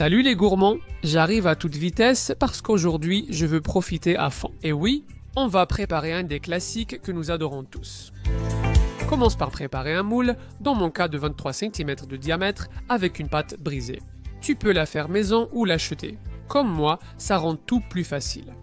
Salut les gourmands, j'arrive à toute vitesse parce qu'aujourd'hui je veux profiter à fond. Et oui, on va préparer un des classiques que nous adorons tous. Commence par préparer un moule, dans mon cas de 23 cm de diamètre, avec une pâte brisée. Tu peux la faire maison ou l'acheter. Comme moi, ça rend tout plus facile.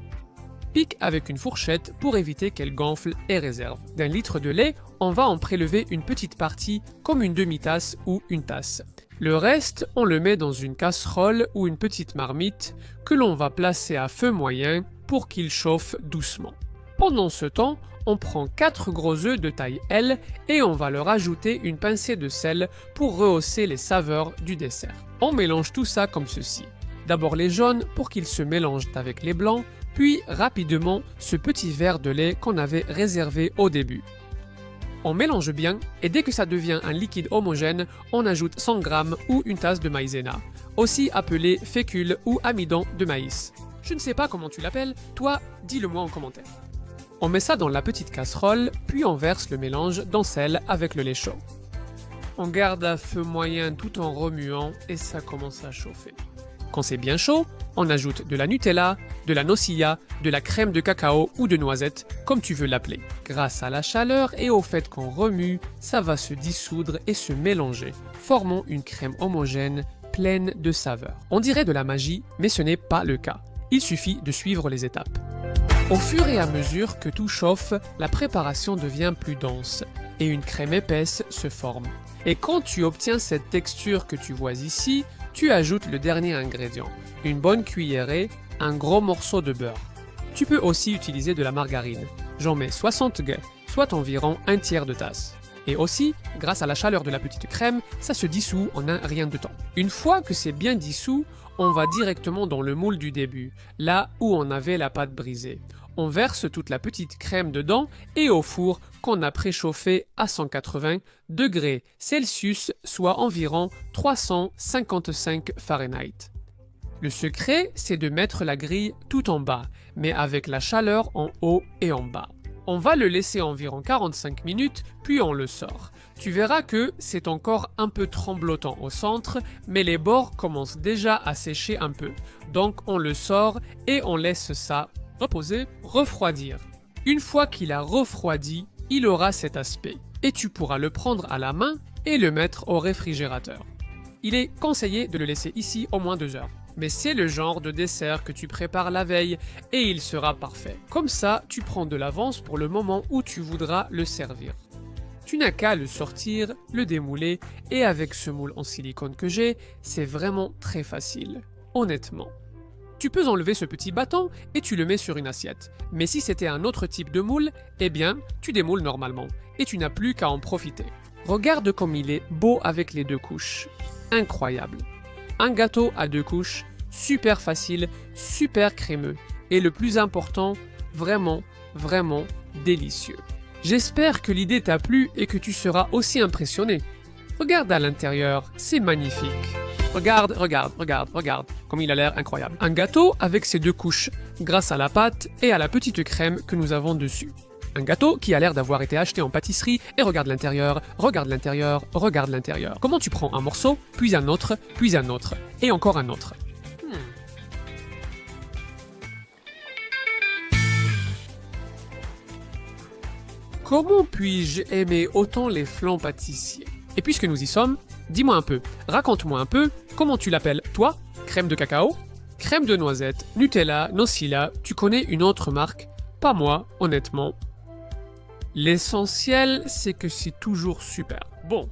Pique avec une fourchette pour éviter qu'elle gonfle et réserve. D'un litre de lait, on va en prélever une petite partie comme une demi-tasse ou une tasse. Le reste, on le met dans une casserole ou une petite marmite que l'on va placer à feu moyen pour qu'il chauffe doucement. Pendant ce temps, on prend 4 gros œufs de taille L et on va leur ajouter une pincée de sel pour rehausser les saveurs du dessert. On mélange tout ça comme ceci. D'abord les jaunes pour qu'ils se mélangent avec les blancs, puis rapidement ce petit verre de lait qu'on avait réservé au début. On mélange bien et dès que ça devient un liquide homogène, on ajoute 100 g ou une tasse de maïzena, aussi appelé fécule ou amidon de maïs. Je ne sais pas comment tu l'appelles, toi, dis-le moi en commentaire. On met ça dans la petite casserole, puis on verse le mélange dans celle avec le lait chaud. On garde à feu moyen tout en remuant et ça commence à chauffer. Quand c'est bien chaud, on ajoute de la Nutella, de la nocilla, de la crème de cacao ou de noisette, comme tu veux l'appeler. Grâce à la chaleur et au fait qu'on remue, ça va se dissoudre et se mélanger, formant une crème homogène pleine de saveurs. On dirait de la magie, mais ce n'est pas le cas. Il suffit de suivre les étapes. Au fur et à mesure que tout chauffe, la préparation devient plus dense et une crème épaisse se forme. Et quand tu obtiens cette texture que tu vois ici, tu ajoutes le dernier ingrédient, une bonne cuillerée, un gros morceau de beurre. Tu peux aussi utiliser de la margarine. J'en mets 60 g, soit environ un tiers de tasse. Et aussi, grâce à la chaleur de la petite crème, ça se dissout en un rien de temps. Une fois que c'est bien dissous, on va directement dans le moule du début, là où on avait la pâte brisée. On verse toute la petite crème dedans et au four qu'on a préchauffé à 180 degrés Celsius, soit environ 355 Fahrenheit. Le secret, c'est de mettre la grille tout en bas, mais avec la chaleur en haut et en bas. On va le laisser environ 45 minutes, puis on le sort. Tu verras que c'est encore un peu tremblotant au centre, mais les bords commencent déjà à sécher un peu. Donc on le sort et on laisse ça reposer, refroidir. Une fois qu'il a refroidi, il aura cet aspect. Et tu pourras le prendre à la main et le mettre au réfrigérateur. Il est conseillé de le laisser ici au moins 2 heures. Mais c'est le genre de dessert que tu prépares la veille et il sera parfait. Comme ça, tu prends de l'avance pour le moment où tu voudras le servir. Tu n'as qu'à le sortir, le démouler et avec ce moule en silicone que j'ai, c'est vraiment très facile. Honnêtement. Tu peux enlever ce petit bâton et tu le mets sur une assiette. Mais si c'était un autre type de moule, eh bien, tu démoules normalement et tu n'as plus qu'à en profiter. Regarde comme il est beau avec les 2 couches. Incroyable. Un gâteau à 2 couches, super facile, super crémeux. Et le plus important, vraiment, vraiment délicieux. J'espère que l'idée t'a plu et que tu seras aussi impressionné. Regarde à l'intérieur, c'est magnifique. Regarde, comme il a l'air incroyable. Un gâteau avec ses 2 couches, grâce à la pâte et à la petite crème que nous avons dessus. Un gâteau qui a l'air d'avoir été acheté en pâtisserie et regarde l'intérieur. Comment tu prends un morceau, puis un autre, et encore un autre. Comment puis-je aimer autant les flancs pâtissiers? Et puisque nous y sommes, dis-moi un peu, raconte-moi un peu, comment tu l'appelles, toi? Crème de cacao? Crème de noisette, Nutella, Nocilla, tu connais une autre marque? Pas moi, honnêtement. L'essentiel, c'est que c'est toujours super. Bon,